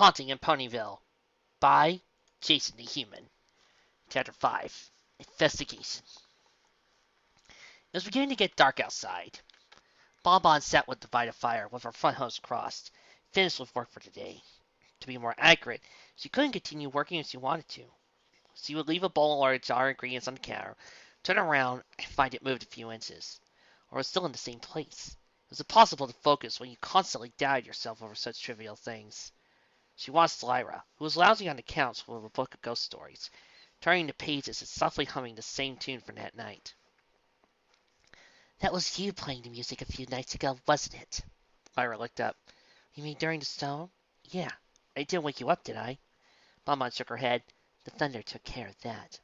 Haunting in Ponyville by Jasonthehuman. Chapter 5 Investigation. It was beginning to get dark outside. Bonbon sat with divided fire with her front hose crossed, finished with work for today. To be more accurate, she couldn't continue working if she wanted to. She would leave a bowl or a jar of ingredients on the counter, turn around, and find it moved a few inches, or was still in the same place. It was impossible to focus when you constantly doubted yourself over such trivial things. She watched Lyra, who was lounging on the couch with a book of ghost stories, turning the pages and softly humming the same tune from that night. That was you playing the music a few nights ago, wasn't it? Lyra looked up. You mean during the storm? Yeah. I didn't wake you up, did I? Bonbon shook her head. The thunder took care of that.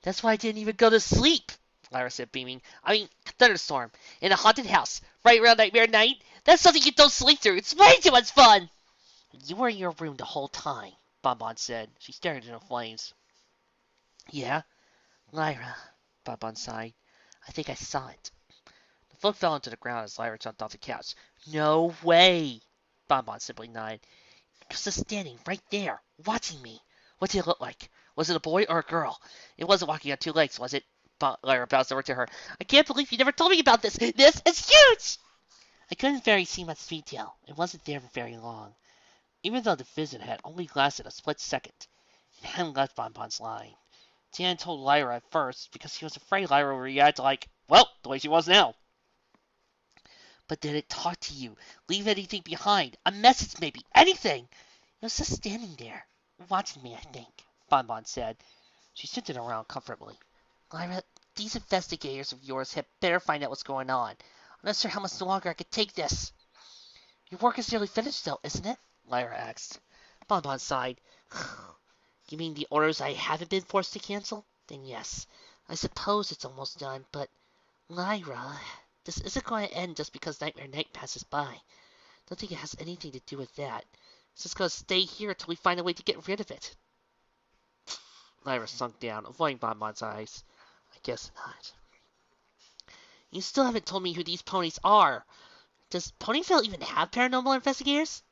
That's why I didn't even go to sleep, Lyra said, beaming. I mean, thunderstorm. In a haunted house, right around Nightmare Night? That's something you don't sleep through. It's way too much fun! You were in your room the whole time, Bonbon said. She stared into the flames. Yeah? Lyra, Bonbon sighed. I think I saw it. The book fell into the ground as Lyra jumped off the couch. No way! Bonbon simply nodded. It was just standing right there, watching me. What did it look like? Was it a boy or a girl? It wasn't walking on two legs, was it? Lyra bounced over to her. I can't believe you never told me about this. This is huge! I couldn't see much detail. It wasn't there for very long. Even though the visit had only lasted a split second, it hadn't left Bonbon's line. Jan told Lyra at first because he was afraid Lyra would react like, well, the way she was now. But did it talk to you? Leave anything behind? A message maybe? Anything? It was just standing there, watching me, I think, Bonbon said. She shifted around comfortably. Lyra, these investigators of yours had better find out what's going on. I'm not sure how much longer I could take this. Your work is nearly finished, though, isn't it? Lyra asked. Bonbon sighed. You mean the orders I haven't been forced to cancel? Then yes. I suppose it's almost done, but Lyra, this isn't going to end just because Nightmare Night passes by. Don't think it has anything to do with that. It's just going to stay here until we find a way to get rid of it. Lyra sunk down, avoiding Bonbon's eyes. I guess not. You still haven't told me who these ponies are. Does Ponyville even have paranormal investigators?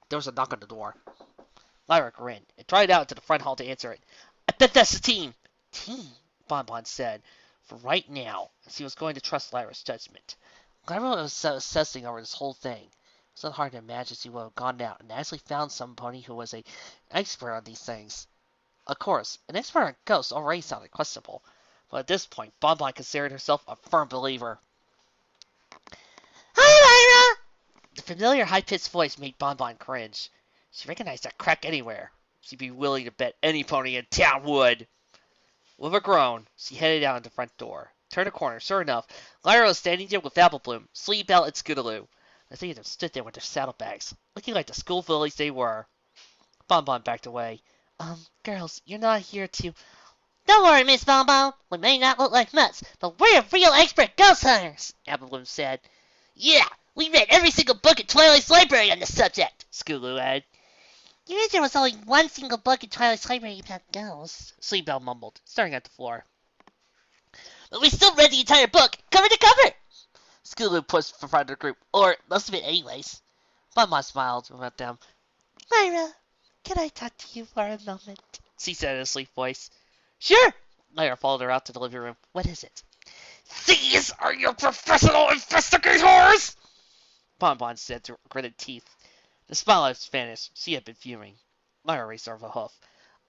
There was a knock on the door. Lyra grinned and tried out to the front hall to answer it. I bet that's the team. Team, Bonbon said. For right now, as he was going to trust Lyra's judgment. Lyra was obsessing over this whole thing. It was not hard to imagine she would have gone out and actually found some pony who was an expert on these things. Of course, an expert on ghosts already sounded questionable, but at this point, Bonbon considered herself a firm believer. Hi, Lyra! The familiar high-pitched voice made Bonbon cringe. She recognized that crack anywhere. She'd be willing to bet any pony in town would. With a groan, she headed out the front door. Turned a corner. Sure enough, Lyra was standing there with Applebloom, Sleep Bell, and Scootaloo. The three of them stood there with their saddlebags, looking like the school bullies they were. Bonbon backed away. Girls, you're not here to... Don't worry, Miss Bonbon. We may not look like much, but we're real expert ghost hunters, Applebloom said. Yeah, we read every single book in Twilight's library on the subject, Scootaloo added. You mean there was only one single book in Twilight's library about ghosts? Sleepbell mumbled, staring at the floor. But we still read the entire book, cover to cover! Scootaloo pushed in front of the group, or most of it anyways. Bonbon smiled at them. Lyra, can I talk to you for a moment? She said in a sleep voice. Sure! Lyra followed her out to the living room. What is it? These are your professional investigators! Bonbon said through gritted teeth. The smile had vanished. She had been fuming. Lyra raised her with a hoof.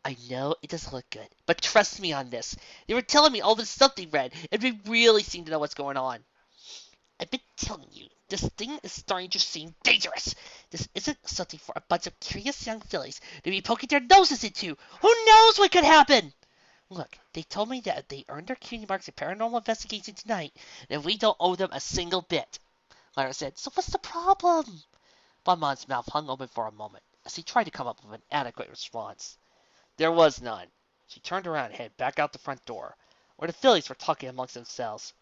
I know it doesn't look good, but trust me on this. They were telling me all the stuff they read, and they really seem to know what's going on. I've been telling you, this thing is starting to seem dangerous. This isn't something for a bunch of curious young fillies to be poking their noses into. Who knows what could happen? Look, they told me that they earned their cutie marks in paranormal investigation tonight, and we don't owe them a single bit. Lyra said, so what's the problem? Bonbon's mouth hung open for a moment, as he tried to come up with an adequate response. There was none. She turned around and headed back out the front door, where the fillies were talking amongst themselves.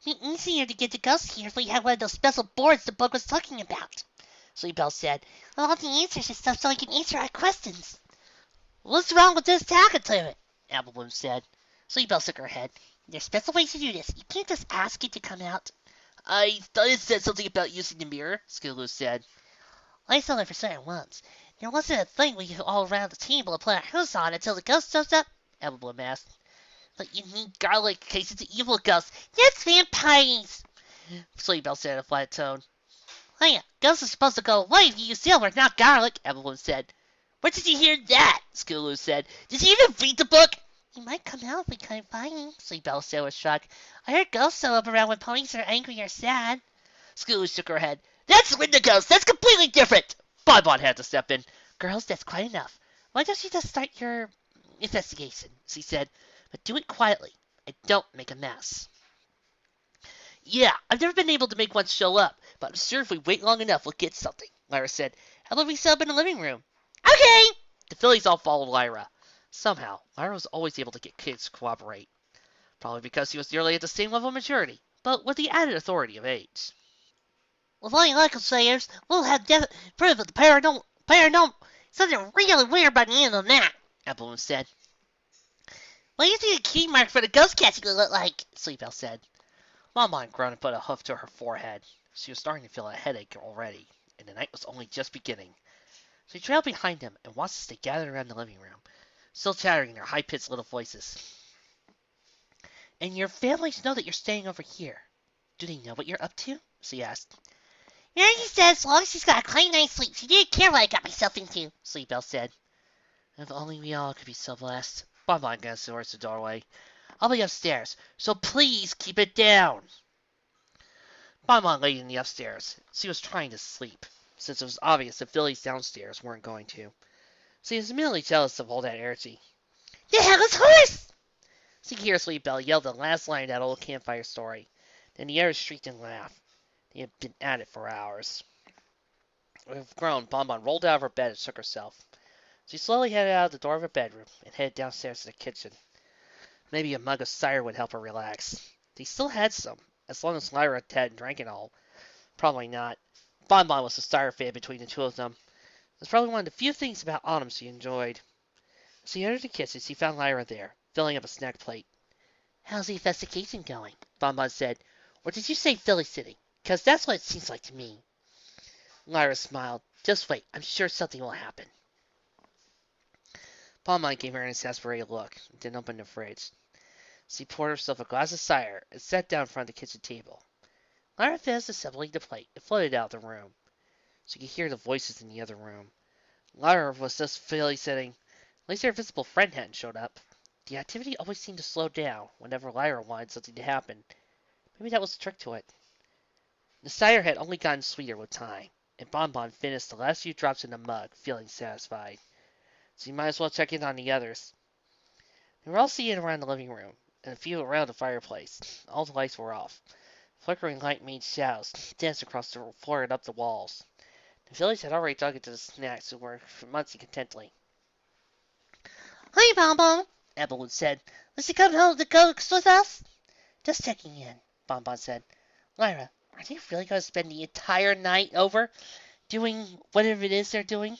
It'd be easier to get the ghosts here if we had one of those special boards the book was talking about, Sleepbell said. All the answers and stuff so I can answer our questions. What's wrong with this talking to it? Applebloom said. Sleepbell shook her head. There's special ways to do this. You can't just ask it to come out. I thought it said something about using the mirror, Scootaloo said. I saw it for certain once. There wasn't a thing we could all around the table and put our hoods on until the ghost shows up, Evelyn asked. But you need garlic in case it's an evil ghost. That's vampires, Sleepbell said in a flat tone. Oh yeah, ghosts are supposed to go away if you use silver, not garlic, Evelyn said. Where did you hear that? Skulu said. Did you even read the book? He might come out if we couldn't find him, Sleepbell said with a shrug. I heard ghosts show up around when ponies are angry or sad. Skulu shook her head. That's Wendigos! That's completely different! Bonbon had to step in. Girls, that's quite enough. Why don't you just start your investigation, she said, but do it quietly. And don't make a mess. Yeah, I've never been able to make one show up, but I'm sure if we wait long enough, we'll get something, Lyra said. How about we set up in the living room? Okay! The fillies all followed Lyra. Somehow, Lyra was always able to get kids to cooperate. Probably because she was nearly at the same level of maturity, but with the added authority of age. With all you local sayers, we'll have proof of the paranormal, something really weird by the end of the night, Appleman said. What do you think a key mark for the ghost catching will look like? Sleepbell said. Mama groaned and put a hoof to her forehead. She was starting to feel a headache already, and the night was only just beginning. She trailed behind them and watched as they gathered around the living room, still chattering in their high-pitched little voices. And your families know that you're staying over here. Do they know what you're up to? She asked. Mary said as long as she's got a clean night's sleep, she didn't care what I got myself into, Sleepbell said. If only we all could be so blessed. Bonbon glanced towards the doorway. I'll be upstairs, so please keep it down. Bonbon laid in the upstairs. She was trying to sleep, since it was obvious the fillies downstairs weren't going to. She was immediately jealous of all that energy. The headless horse! She could hear Sleepbell yell the last line of that old campfire story. Then the others shrieked and laughed. They had been at it for hours. With a groan, Bonbon rolled out of her bed and shook herself. She slowly headed out of the door of her bedroom and headed downstairs to the kitchen. Maybe a mug of cider would help her relax. They still had some, as long as Lyra hadn't drank it all. Probably not. Bonbon was the cider fan between the two of them. It was probably one of the few things about autumn she enjoyed. As she entered the kitchen, she found Lyra there, filling up a snack plate. How's the investigation going? Bonbon said. Or did you say filly sitting? 'Cause that's what it seems like to me. Lyra smiled. Just wait. I'm sure something will happen. Bonbon gave her an exasperated look, and then opened the fridge. She poured herself a glass of cider and sat down in front of the kitchen table. Lyra finished assembling the plate and floated out of the room. She could hear the voices in the other room. Lyra was just filly sitting. At least her invisible friend hadn't showed up. The activity always seemed to slow down whenever Lyra wanted something to happen. Maybe that was the trick to it. The cider had only gotten sweeter with time, and Bonbon finished the last few drops in the mug, feeling satisfied. So you might as well check in on the others. They were all seated around the living room, and a few around the fireplace. All the lights were off. Flickering light made shadows dance across the floor and up the walls. The village had already dug into the snacks and were munching contentedly. Hi, Bonbon, Evelyn said. Let's you come home to ghost with us? Just checking in, Bonbon said. Lyra, are they really going to spend the entire night over doing whatever it is they're doing?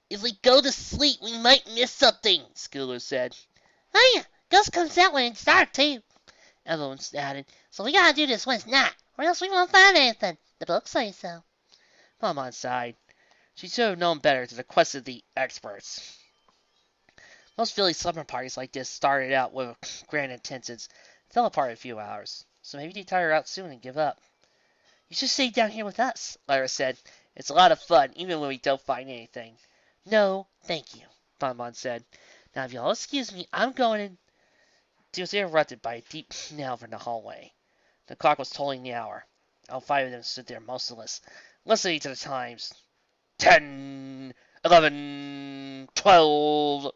If we go to sleep, we might miss something, Schooler said. Oh yeah, ghost comes out when it's dark, too, Evelyn added. So we gotta do this when it's not, or else we won't find anything. The books say so. Bonbon sighed. She should have known better to request the experts. Most village slumber parties like this started out with grand intentions, fell apart in a few hours, so maybe they tire out soon and give up. You should stay down here with us, Lyra said. It's a lot of fun, even when we don't find anything. No, thank you, Bonbon said. Now, if you'll excuse me, I'm going in. She was interrupted by a deep knell from the hallway. The clock was tolling the hour. All five of them stood there motionless, listening to the chimes. 10, 11, 12.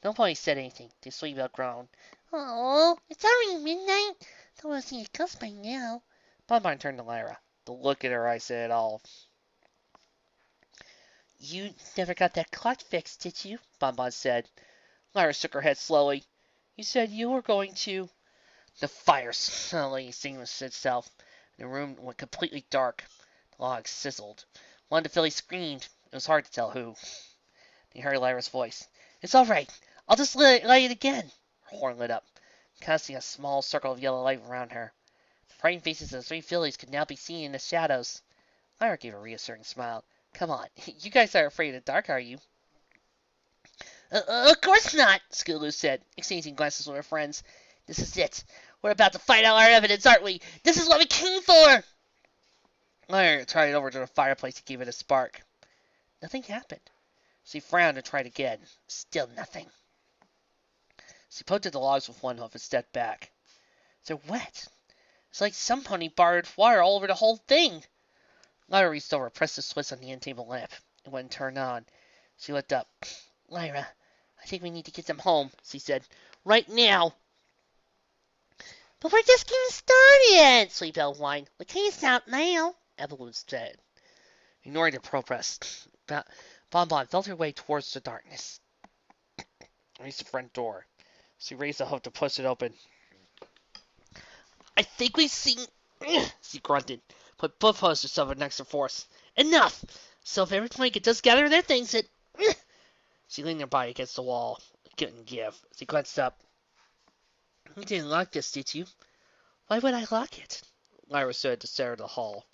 Nobody said anything. The Sleepbell groaned. Oh, it's already midnight. Don't want to see a ghost by now. Bonbon turned to Lyra. The look in her eyes said it all. You never got that clock fixed, did you? Bonbon said. Lyra shook her head slowly. You said you were going to. The fire suddenly extinguished itself. The room went completely dark. The logs sizzled. One of the fillies screamed. It was hard to tell who. They heard Lyra's voice. It's all right. I'll just light it again. Her horn lit up, casting a small circle of yellow light around her. The frightened faces of the three fillies could now be seen in the shadows. Lyra gave a reassuring smile. Come on, you guys aren't afraid of the dark, are you? Of course not, Skulu said, exchanging glances with her friends. This is it. We're about to find out our evidence, aren't we? This is what we came for! Lyra tried over to the fireplace to give it a spark. Nothing happened. She frowned and tried again. Still nothing. She poked at the logs with one hoof and stepped back. They're wet. It's like some pony borrowed water all over the whole thing. Lyra reached over, pressed the switch on the end table lamp. It wouldn't turn on. She looked up. Lyra, I think we need to get them home, she said. Right now. But we're just getting started, Sleepbell whined. We can't stop now, Evelyn said. Ignoring the protest, Bonbon felt her way towards the darkness. Reached the front door. She raised the hoof to push it open. I think we've seen... she grunted. Put both hooves to suffer an extra force. Enough! So if every pony could just gather their things, it... She leaned her body against the wall. Couldn't give. She glanced up. You didn't lock this, did you? Why would I lock it? Lyra stood at the center of the hall,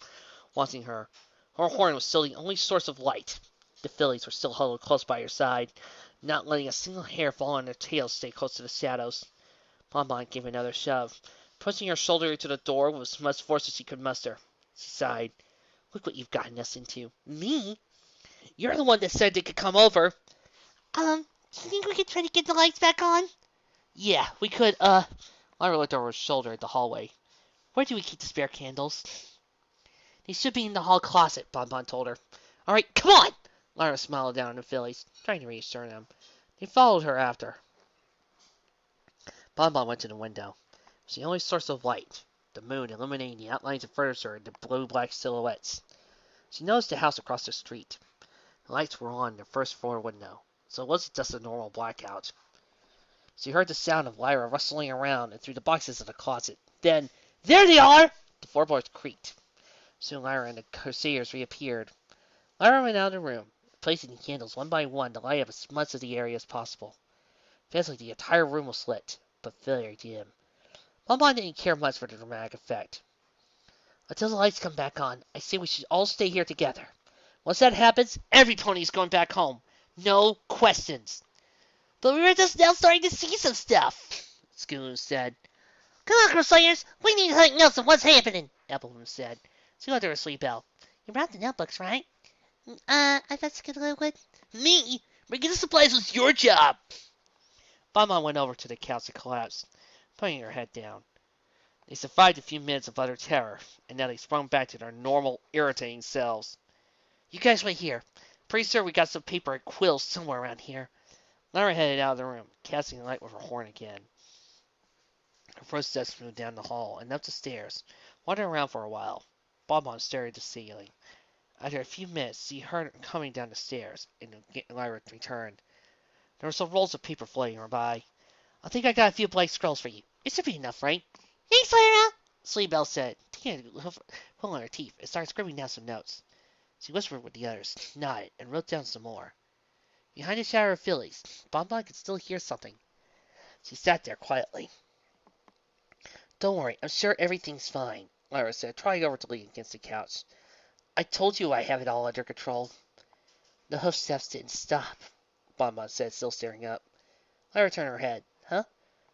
watching her. Her horn was still the only source of light. The fillies were still huddled close by her side, not letting a single hair fall on their tails stay close to the shadows. Bonbon gave another shove, pushing her shoulder to the door with as much force as she could muster. She sighed. Look what you've gotten us into. Me? You're the one that said they could come over. Do you think we could try to get the lights back on? Yeah, we could, Lyra looked over her shoulder at the hallway. Where do we keep the spare candles? They should be in the hall closet, Bonbon told her. All right, come on! Lyra smiled down at the fillies, trying to reassure them. They followed her after. Bonbon went to the window. It was the only source of light, the moon illuminating the outlines of furniture into blue-black silhouettes. She noticed the house across the street. The lights were on the first floor window, so it wasn't just a normal blackout. She heard the sound of Lyra rustling around and through the boxes of the closet. Then, there they are! The floorboards creaked. Soon Lyra and the Crusaders reappeared. Lyra went out of the room, placing the candles one by one to light up as much of the area as possible. Eventually, the entire room was lit, but very dim. Bonbon didn't care much for the dramatic effect. Until the lights come back on, I say we should all stay here together. Once that happens, every pony's going back home. No questions. But we were just now starting to see some stuff, Skulu said. Come on, Crusaders. We need something else of what's happening, Appleton said. She looked at her sleep bell. You brought the notebooks, right? I thought Skulu would. Me? Bringing the supplies was your job. Bonbon went over to the couch and collapsed, putting her head down. They survived a few minutes of utter terror, and now they sprung back to their normal, irritating selves. You guys wait here. Pretty sure we got some paper and quills somewhere around here. Lyra headed out of the room, casting the light with her horn again. Her footsteps moved down the hall and up the stairs, wandering around for a while. Bonbon stared at the ceiling. After a few minutes, she heard her coming down the stairs, and Lyra returned. There were some rolls of paper floating by. I think I got a few blank scrolls for you. It should be enough, right? Thanks, Lyra, Sleebell said, taking a pull on her teeth, and started scribbling down some notes. She whispered with the others, nodded, and wrote down some more. Behind the shadow of fillies, Bonbon could still hear something. She sat there quietly. Don't worry, I'm sure everything's fine, Lyra said, trying over to lean against the couch. I told you I have it all under control. The hoof steps didn't stop, Bonbon said, still staring up. Lyra turned her head. Huh?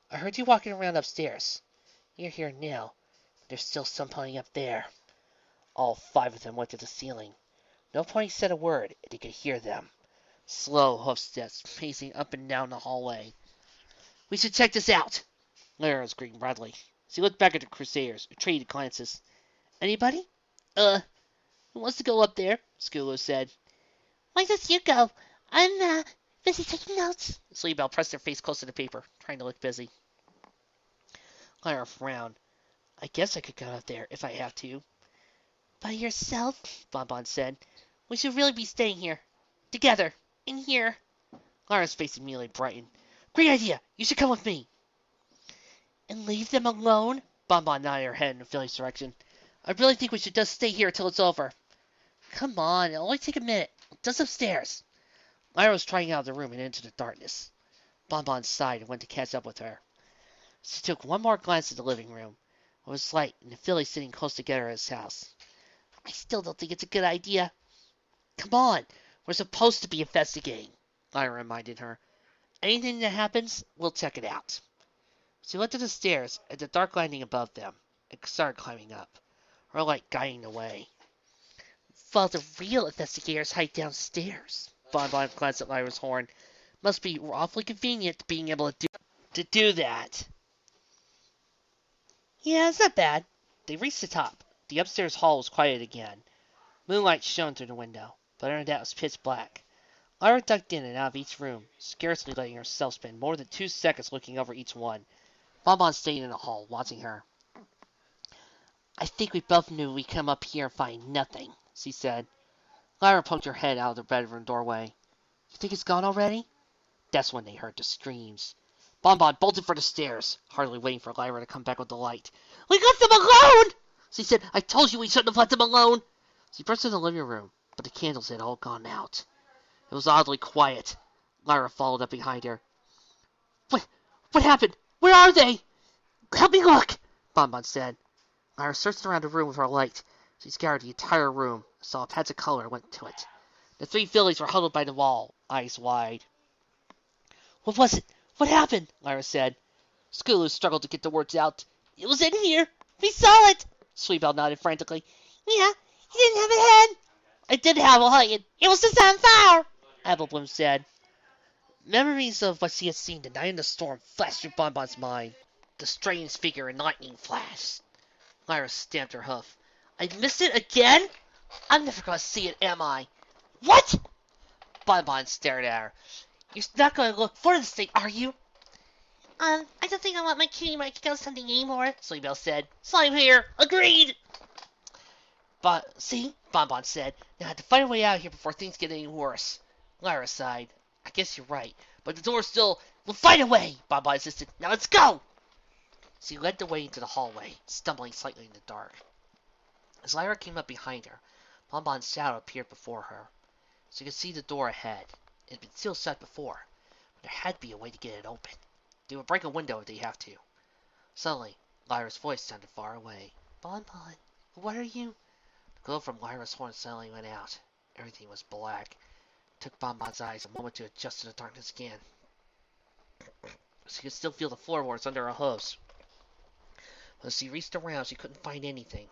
I heard you walking around upstairs. You're here now. There's still some pony up there. All 5 of them went to the ceiling. No pony said a word, and they could hear them. Slow hoof steps pacing up and down the hallway. We should check this out, Lyra screamed broadly. She looked back at the Crusaders, who traded glances. Anybody? Who wants to go up there? Skulu said. Why don't you go? I'm, busy taking notes. Sleebell pressed her face close to the paper, trying to look busy. Lyra frowned. I guess I could go up there if I have to. By yourself? Bonbon said. We should really be staying here. Together. In here. Lyra's face immediately brightened. Great idea! You should come with me. And leave them alone? Bonbon nodded her head in Philly's direction. I really think we should just stay here till it's over. Come on, it'll only take a minute. Just upstairs. Lyra was trying out of the room and into the darkness. Bonbon sighed and went to catch up with her. She took one more glance at the living room. It was light, and the fillies sitting close together at his house. I still don't think it's a good idea. Come on, we're supposed to be investigating, Lyra reminded her. Anything that happens, we'll check it out. She looked at the stairs at the dark lining above them and started climbing up, her light guiding the way. While the real investigators hide downstairs. Bonbon glanced at Lyra's horn. Must be awfully convenient being able to do that. Yeah, it's not bad. They reached the top. The upstairs hall was quiet again. Moonlight shone through the window, but under that was pitch black. Lyra ducked in and out of each room, scarcely letting herself spend more than 2 seconds looking over each one. Bonbon stayed in the hall, watching her. I think we both knew we'd come up here and find nothing, she said. Lyra poked her head out of the bedroom doorway. You think it's gone already? That's when they heard the screams. Bonbon bolted for the stairs, hardly waiting for Lyra to come back with the light. We left them alone! She said, I told you we shouldn't have left them alone! She burst into the living room, but the candles had all gone out. It was oddly quiet. Lyra followed up behind her. What happened? Where are they? Help me look, Bonbon said. Lyra searched around the room with her light. She scoured the entire room, saw a patch of color, and went to it. The 3 fillies were huddled by the wall, eyes wide. What was it? What happened? Lyra said. Skulu struggled to get the words out. It was in here. We saw it. Sweetbell nodded frantically. Yeah, he didn't have a head. It did have a head. It was just on fire, Applebloom said. Memories of what she had seen the night in the storm flashed through Bonbon's mind. The strange figure in lightning flash. Lyra stamped her hoof. I missed it again? I'm never going to see it, am I? What? Bonbon stared at her. You're not going to look for this thing, are you? I don't think I want my cutie mark ghost hunting anymore, Sweetbell said. Slime here. Agreed. But, see, Bonbon said, now I have to find a way out of here before things get any worse. Lyra sighed. I guess you're right, but the door's still... We'll find a way, Bonbon insisted. Now let's go! She led the way into the hallway, stumbling slightly in the dark. As Lyra came up behind her, Bonbon's shadow appeared before her. She could see the door ahead. It had been sealed shut before, but there had to be a way to get it open. They would break a window if they have to. Suddenly, Lyra's voice sounded far away. Bonbon, what are you? The glow from Lyra's horn suddenly went out. Everything was black. It took Bonbon's eyes a moment to adjust to the darkness again. She could still feel the floorboards under her hooves. When she reached around, she couldn't find anything.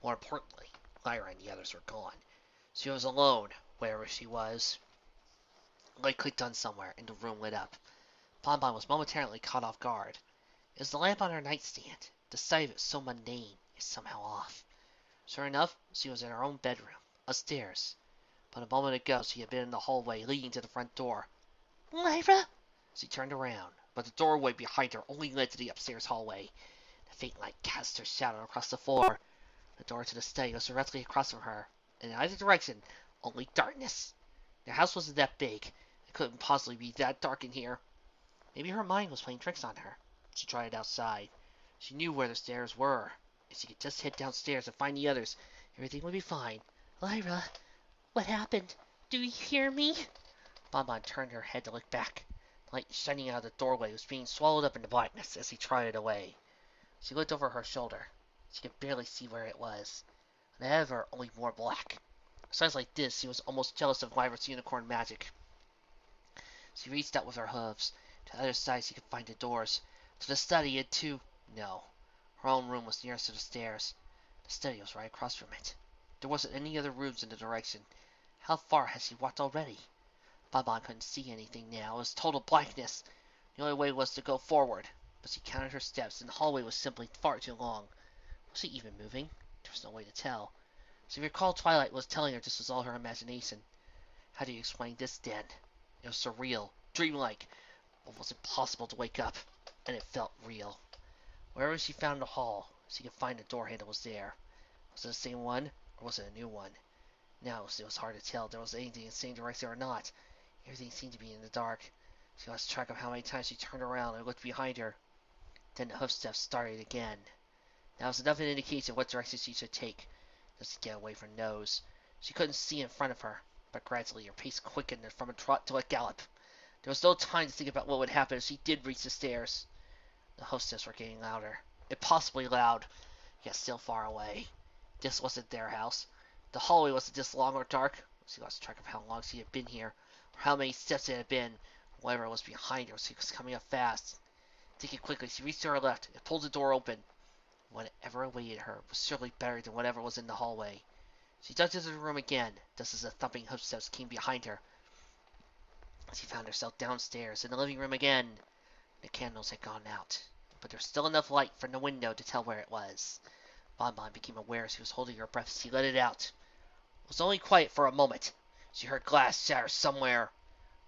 More importantly, Lyra and the others were gone. She was alone, wherever she was. A light clicked on somewhere, and the room lit up. Bonbon was momentarily caught off guard. It was the lamp on her nightstand. The sight of it so mundane, yet somehow off. Sure enough, she was in her own bedroom, upstairs. But a moment ago, she had been in the hallway leading to the front door. Lyra? She turned around, but the doorway behind her only led to the upstairs hallway. The faint light cast her shadow across the floor. The door to the study was directly across from her, and in either direction, only darkness. The house wasn't that big. It couldn't possibly be that dark in here. Maybe her mind was playing tricks on her. She tried it outside. She knew where the stairs were. If she could just head downstairs and find the others, everything would be fine. Lyra, what happened? Do you hear me? Bonbon turned her head to look back. The light shining out of the doorway was being swallowed up in the blackness as he trotted away. She looked over her shoulder. She could barely see where it was. And ahead of her, only more black. At signs like this, she was almost jealous of Lyra's unicorn magic. She reached out with her hooves. To the other side, she could find the doors. To the study, and to... No. Her own room was nearest to the stairs. The study was right across from it. There wasn't any other rooms in the direction. How far had she walked already? Bonbon couldn't see anything now. It was total blackness. The only way was to go forward. But she counted her steps, and the hallway was simply far too long. Was she even moving? There was no way to tell. She recalled Twilight was telling her this was all her imagination. How do you explain this, then? It was surreal, dreamlike, but it was impossible to wake up, and it felt real. Wherever she found the hall, she could find the door handle was there. Was it the same one, or was it a new one? Now it was hard to tell if there was anything in the same direction or not. Everything seemed to be in the dark. She lost track of how many times she turned around and looked behind her. Then the hoofsteps started again. That was enough of an indication of what direction she should take, just to get away from nose. She couldn't see in front of her, but gradually her pace quickened from a trot to a gallop. There was no time to think about what would happen if she did reach the stairs. The hoofsteps were getting louder, impossibly loud, yet still far away. This wasn't their house. The hallway wasn't this long or dark. She lost track of how long she had been here, or how many steps it had been. Whatever was behind her, she was coming up fast. Thinking quickly, she reached to her left and pulled the door open. Whatever awaited her was surely better than whatever was in the hallway. She dug into the room again, just as the thumping footsteps came behind her. She found herself downstairs in the living room again. The candles had gone out, but there was still enough light from the window to tell where it was. Bonbon became aware as she was holding her breath as she let it out. It was only quiet for a moment. She heard glass shatter somewhere.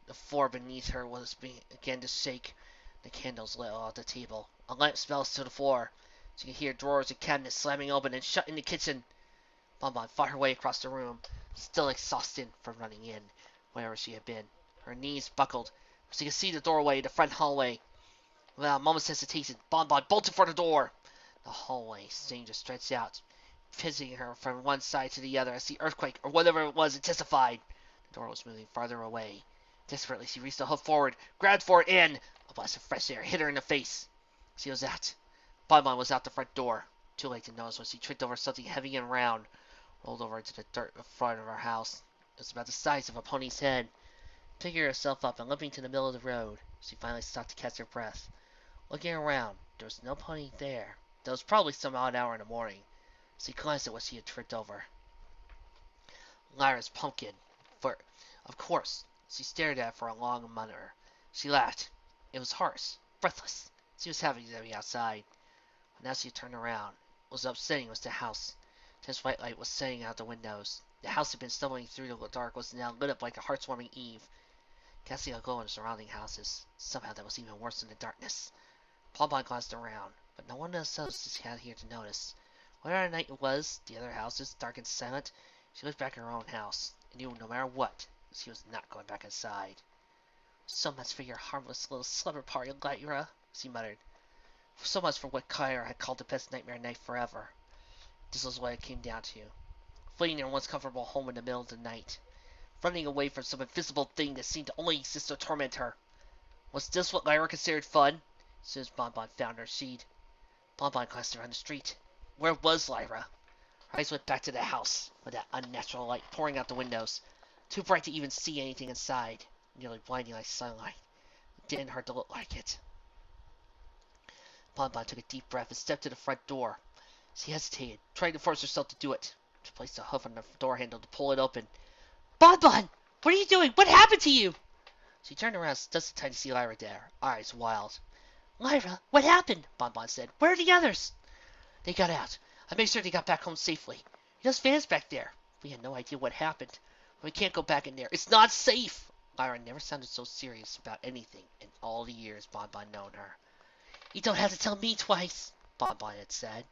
The floor beneath her was began to shake. The candles lit off the table. A lamp fell to the floor. She could hear drawers and cabinets slamming open and shut in the kitchen. Bonbon fought her way across the room, still exhausted from running in, wherever she had been. Her knees buckled. She could see the doorway, the front hallway. Without a moment's hesitation, Bonbon bolted for the door. The hallway seemed to stretch out, pivoting her from one side to the other as the earthquake, or whatever it was, intensified. The door was moving farther away. Desperately, she reached a hoof forward, grabbed for it, and a blast of fresh air hit her in the face. She was out. Bonbon was out the front door. Too late to notice when she tripped over something heavy and round, rolled over into the dirt in front of her house. It was about the size of a pony's head. Picking herself up and limping to the middle of the road, she finally stopped to catch her breath. Looking around, there was no pony there. There was probably some odd hour in the morning. She glanced at what she had tripped over. Lyra's pumpkin. Of course. She stared at it for a long minute. She laughed. It was hoarse, breathless. She was happy to be outside. But now she turned around. What was upsetting was the house. Tense white light was setting out the windows. The house had been stumbling through the dark was now lit up like a heart-warming eve. Casting a glow in the surrounding houses. Somehow that was even worse than the darkness. Bonbon glanced around, but no one else had here to notice. Whatever night it was, the other houses, dark and silent, she looked back at her own house, and knew no matter what, she was not going back inside. So much for your harmless little slumber party, Lyra, she muttered. So much for what Lyra had called the best nightmare night forever. This was what it came down to. Fleeing their once comfortable home in the middle of the night. Running away from some invisible thing that seemed to only exist to torment her. Was this what Lyra considered fun? As soon as Bonbon found her seed, Bonbon glanced around the street. Where was Lyra? Her eyes went back to the house, with that unnatural light pouring out the windows, too bright to even see anything inside, nearly blinding like sunlight. It didn't hurt to look like it. Bonbon took a deep breath and stepped to the front door. She hesitated, trying to force herself to do it. She placed a hoof on the door handle to pull it open. Bonbon! What are you doing? What happened to you? She turned around just in time to see Lyra there, eyes wild. Lyra, what happened? Bonbon said. Where are the others? They got out. I made sure they got back home safely. There's fans back there. We had no idea what happened. We can't go back in there. It's not safe. Lyra never sounded so serious about anything in all the years Bonbon known her. You don't have to tell me twice, Bonbon had said.